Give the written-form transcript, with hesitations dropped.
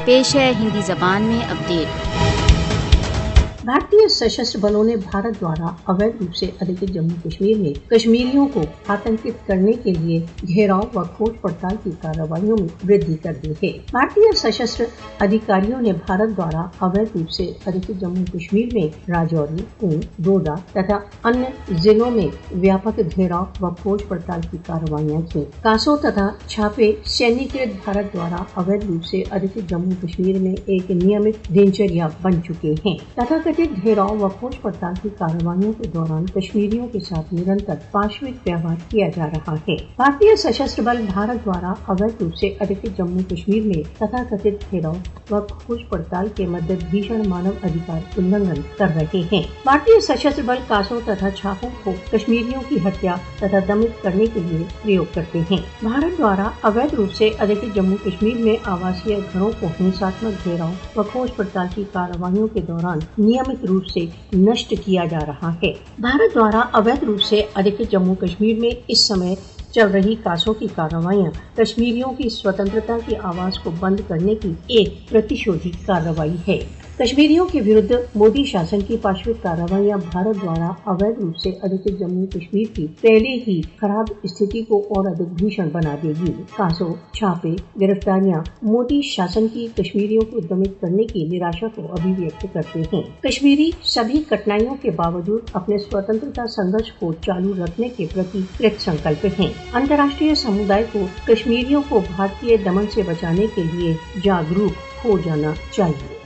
پیش ہے ہندی زبان میں اپڈیٹ۔ بھارتی سشستر بلوں نے بھارت دوارا اویدھ روپ سے ادھکت جموں کشمیر میں کشمیریوں کو آتنکت کرنے کے لیے گھیراؤ و کھوج پڑتال کی کارروائیوں میں وردھی کر دی ہے۔ بھارتی سشستر ادھیکاریوں نے بھارت دوارا اویدھ روپ سے ادھکت جموں کشمیر میں راجوری، پونچھ، ڈوڈا تथा अन्य ضلعوں میں व्यापक घेराव व खोज पड़ताल की कार्रवाइयां की। कासों तथा छापे सैन्यकृत भारत द्वारा अवैध रूप से अधिकृत जम्मू कश्मीर में एक नियमित दिनचर्या बन चुके हैं। तथाकथित घेराव व खोज पड़ताल की कार्रवाइयों के दौरान कश्मीरियों के साथ निरंतर पाशविक व्यवहार किया जा रहा है। भारतीय सशस्त्र बल भारत द्वारा अवैध रूप से अधिकृत जम्मू कश्मीर में तथाकथित घेराव व खोज पड़ताल के मध्य भीषण मानव अधिकार उल्लंघन कर रहे हैं। भारतीय सशस्त्र बल कासों तथा छापों को कश्मीरियों की हत्या तथा दमित करने के लिए प्रयोग करते हैं। भारत द्वारा अवैध रूप से अधिकृत जम्मू कश्मीर में आवासीय घरों को हिंसात्मक घेराव व खोज पड़ताल की कार्रवाइयों के दौरान नियमित रूप से नष्ट किया जा रहा है। भारत द्वारा अवैध रूप से अधिकृत जम्मू कश्मीर में इस समय चल रही कासों की कार्रवाइयां कश्मीरियों की स्वतंत्रता की आवाज को बंद करने की एक प्रतिशोधी कार्रवाई है। कश्मीरियों के विरुद्ध मोदी शासन की पाशविक कार्रवाइयां भारत द्वारा अवैध रूप से अधिकृत जम्मू कश्मीर की पहले ही खराब स्थिति को और अधिक भीषण बना देगी। कासों, छापे, गिरफ्तारियां मोदी शासन की कश्मीरियों को दमित करने की निराशा को अभिव्यक्त करते हैं। कश्मीरी सभी कठिनाइयों के बावजूद अपने स्वतंत्रता संघर्ष को चालू रखने के प्रति कृत संकल्प हैं। अंतर्राष्ट्रीय समुदाय को कश्मीरियों को भारतीय दमन से बचाने के लिए जागरूक हो जाना चाहिए।